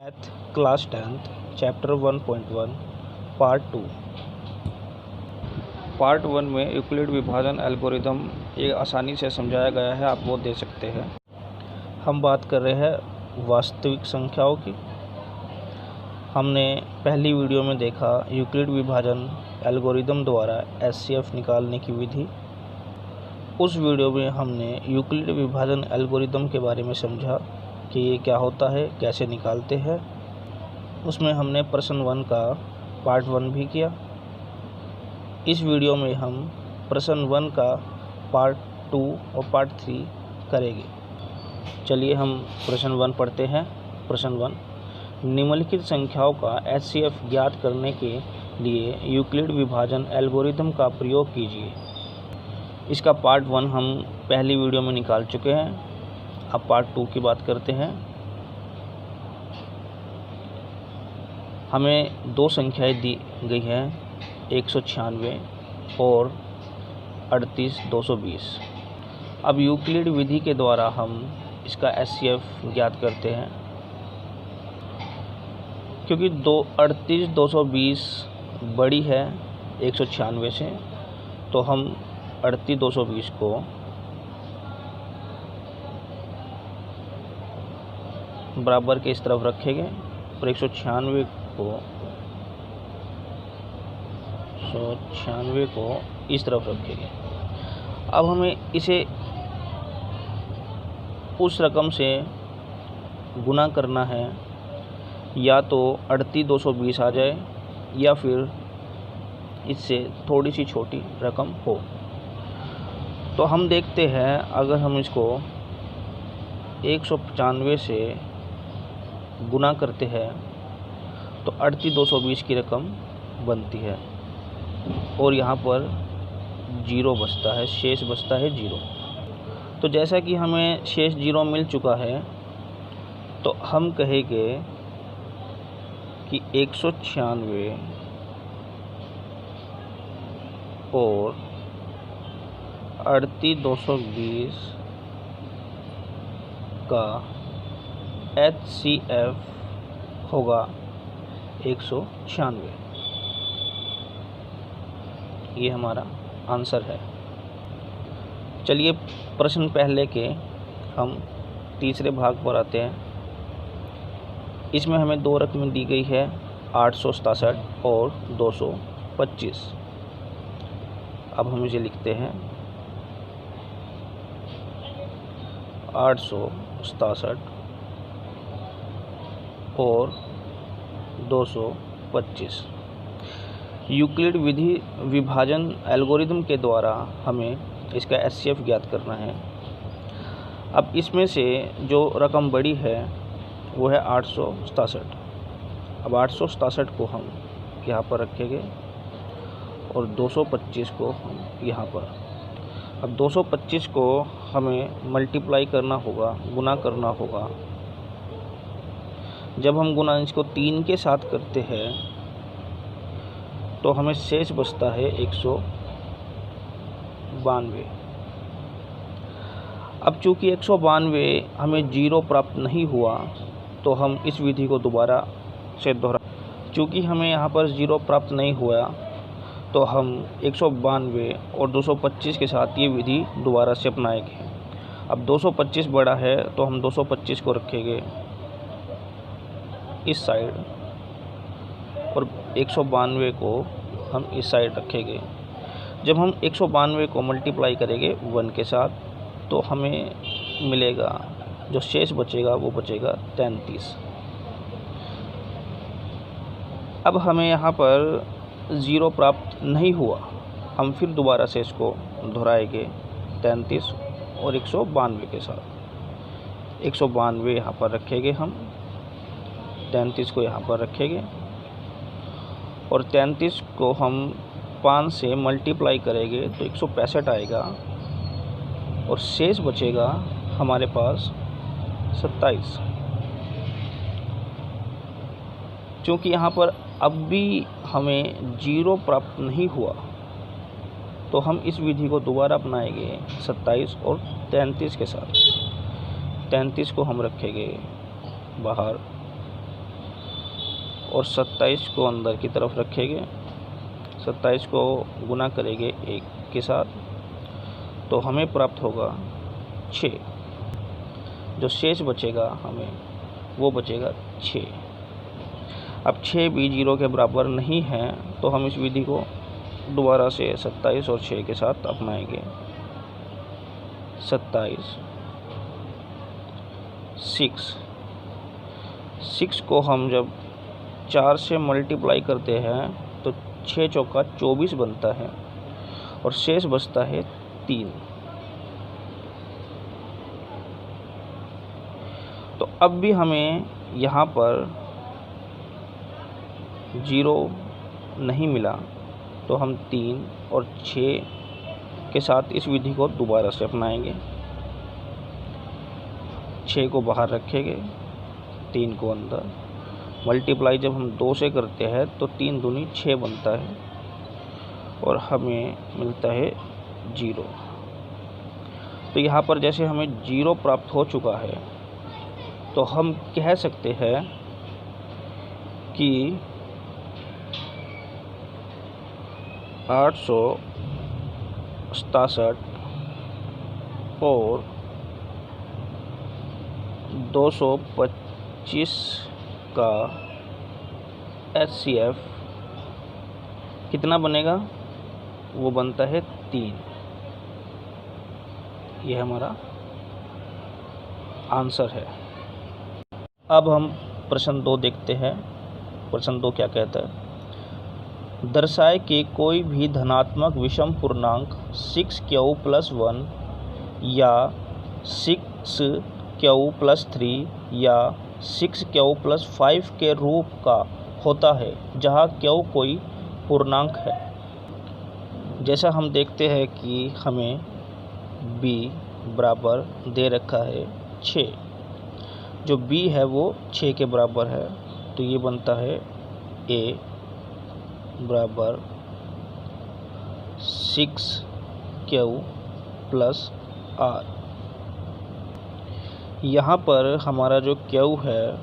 Math class 10th chapter 1.1 part 2। Part 1 में Euclid विभाजन algorithm एक आसानी से समझाया गया है, आप वो दे सकते हैं। हम बात कर रहे हैं वास्तविक संख्याओं की। हमने पहली वीडियो में देखा यूक्लिड विभाजन एल्गोरिदम द्वारा एचसीएफ निकालने की विधि। उस वीडियो में हमने यूक्लिड विभाजन एल्गोरिदम के बारे में समझा कि ये क्या होता है, कैसे निकालते हैं। उसमें हमने प्रश्न 1 का पार्ट 1 भी किया। इस वीडियो में हम प्रश्न 1 का पार्ट 2 और पार्ट 3 करेंगे। चलिए हम प्रश्न 1 पढ़ते हैं। प्रश्न 1, निम्नलिखित संख्याओं का एचसीएफ ज्ञात करने के लिए यूक्लिड विभाजन एल्गोरिदम का प्रयोग कीजिए। इसका पार्ट 1 हम पहली वीडियो में निकाल चुके हैं। अब पार्ट 2 की बात करते हैं। हमें दो संख्याएं दी गई हैं, 196 और 38220। अब यूक्लिड विधि के द्वारा हम इसका एचसीएफ ज्ञात करते हैं। क्योंकि 38220 बड़ी है 196 से, तो हम 38220 को बराबर के इस तरफ रखेंगे और 196 को इस तरफ रखेंगे। अब हमें इसे उस रकम से गुना करना है, या तो 38220 आ जाए या फिर इससे थोड़ी सी छोटी रकम हो। तो हम देखते हैं, अगर हम इसको 195 से गुना करते हैं तो 38220 की रकम बनती है और यहाँ पर 0 बचता है, शेष बचता है 0। तो जैसा कि हमें शेष 0 मिल चुका है, तो हम कहेंगे कि 196 और 38220 का एचसीएफ होगा 196। ये हमारा आंसर है। चलिए प्रश्न पहले के हम तीसरे भाग पर आते हैं। इसमें हमें दो रकमें दी गई है, 867 और 225। अब हम इसे लिखते हैं 867 और 225। यूक्लिड विधि विभाजन एल्गोरिदम के द्वारा हमें इसका एचसीएफ ज्ञात करना है। अब इसमें से जो रकम बड़ी है वो है 867। अब 867 को हम यहाँ पर रखेंगे और 225 को हम यहाँ पर। अब 225 को हमें मल्टीप्लाई करना होगा, गुना करना होगा। जब हम गुना इसको 3 के साथ करते हैं तो हमें शेष बचता है 192। अब चूँकि 192 हमें 0 प्राप्त नहीं हुआ, तो हम इस विधि को दोबारा से दोहरा। चूँकि हमें यहाँ पर 0 प्राप्त नहीं हुआ, तो हम 192 और 225 के साथ ये विधि दोबारा से अपनाएंगे। अब 225 बड़ा है तो हम 225 को रखेंगे इस साइड और 192 को हम इस साइड रखेंगे। जब हम 192 को मल्टीप्लाई करेंगे 1 के साथ, तो हमें मिलेगा, जो शेष बचेगा वो बचेगा 33। अब हमें यहाँ पर 0 प्राप्त नहीं हुआ, हम फिर दोबारा से इसको दोहराएंगे 33 और 192 के साथ। 192 यहाँ पर रखेंगे हम, 33 को यहाँ पर रखेंगे और 33 को हम 5 से मल्टीप्लाई करेंगे तो 165 आएगा और शेष बचेगा हमारे पास 27। क्योंकि यहाँ पर अब भी हमें 0 प्राप्त नहीं हुआ, तो हम इस विधि को दोबारा अपनाएंगे 27 और 33 के साथ। 33 को हम रखेंगे बाहर और 27 को अंदर की तरफ रखेंगे, 27 को गुना करेंगे 1 के साथ, तो हमें प्राप्त होगा 6। जो शेष बचेगा हमें वो बचेगा 6। अब 6 भी 0 के बराबर नहीं है, तो हम इस विधि को दोबारा से 27 और 6 के साथ अपनाएंगे। 27 6 को हम जब 4 से मल्टीप्लाई करते हैं तो 6 चौका 24 बनता है और शेष बचता है 3। तो अब भी हमें यहाँ पर 0 नहीं मिला, तो हम 3 और 6 के साथ इस विधि को दोबारा से अपनाएंगे। 6 को बाहर रखेंगे, 3 को अंदर। मल्टीप्लाई जब हम 2 से करते हैं तो 3 दूनी 6 बनता है और हमें मिलता है 0। तो यहाँ पर जैसे हमें 0 प्राप्त हो चुका है, तो हम कह सकते हैं कि 867 और 225 का HCF कितना बनेगा? वो बनता है 3। यह हमारा आंसर है। अब हम प्रश्न 2 देखते हैं। प्रश्न 2 क्या कहता है? दर्शाए कि कोई भी धनात्मक विषम पूर्णांक 6q + 1 या 6q + 3 या 6q + 5 के रूप का होता है, जहाँ q कोई पूर्णांक है। जैसा हम देखते हैं कि हमें b बराबर दे रखा है 6। जो b है वो 6 के बराबर है, तो ये बनता है a बराबर 6q + r। यहाँ पर हमारा जो q है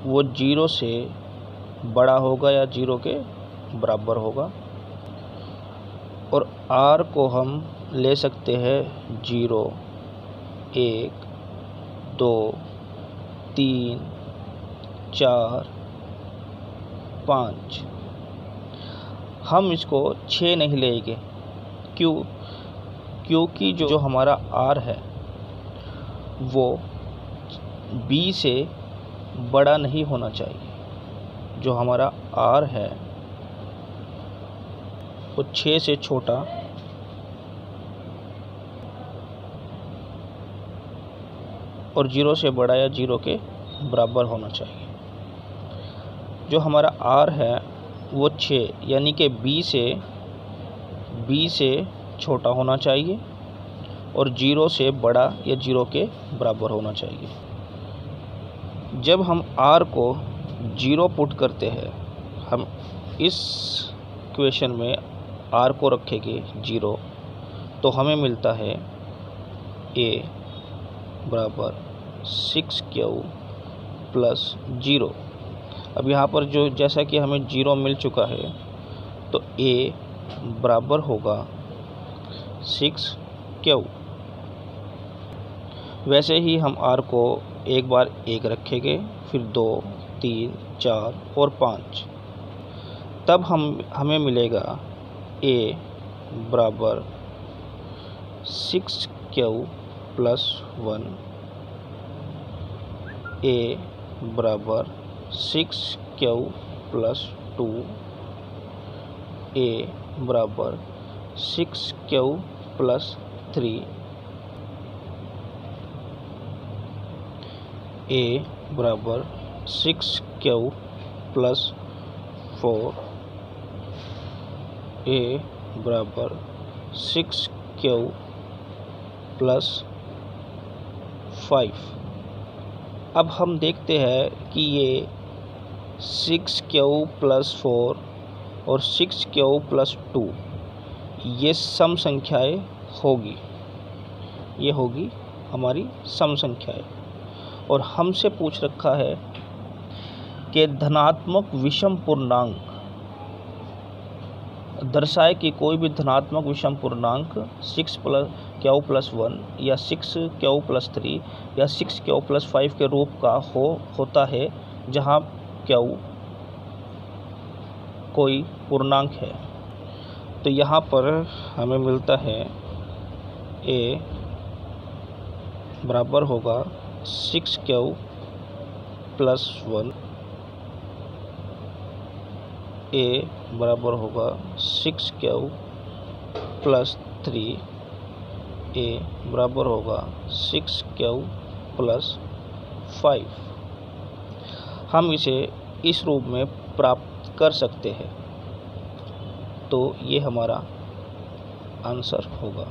वो 0 से बड़ा होगा या 0 के बराबर होगा, और r को हम ले सकते हैं 0, 1, 2, 3, 4, 5। हम इसको 6 नहीं लेंगे, क्योंकि जो हमारा r है वो b से बड़ा नहीं होना चाहिए। जो हमारा r है वो 6 से छोटा और 0 से बड़ा या 0 के बराबर होना चाहिए। जो हमारा r है वो 6 यानी कि b से छोटा होना चाहिए और 0 से बड़ा या 0 के बराबर होना चाहिए। जब हम r को 0 पुट करते हैं, हम इस इक्वेशन में r को रखेंगे 0, तो हमें मिलता है a बराबर 6q + 0। अब यहाँ पर जो जैसा कि हमें 0 मिल चुका है, तो a बराबर होगा 6q। वैसे ही हम r को एक बार 1 रखेंगे, फिर 2, 3, 4 और 5। तब हमें मिलेगा a बराबर 6q + 1, a बराबर 6q + 2, a बराबर 6q + 3, a बराबर 6q + 4, a बराबर 6q + 5। अब हम देखते हैं कि ये 6q + 4 और 6q + 2 ये सम संख्याएं होगी। ये होगी हमारी सम संख्याएं। और हमसे पूछ रखा है के धनात्मक विषम पूर्णांक दर्शाए कि कोई भी धनात्मक विषम पूर्णांक 6q+1 या 6q+3 या 6q+5 के रूप का होता है जहाँ q कोई पूर्णांक है। तो यहाँ पर हमें मिलता है a बराबर होगा 6q+1, a बराबर होगा 6q+3, a बराबर होगा 6q+5। हम इसे इस रूप में प्राप्त कर सकते हैं। तो ये हमारा आंसर होगा।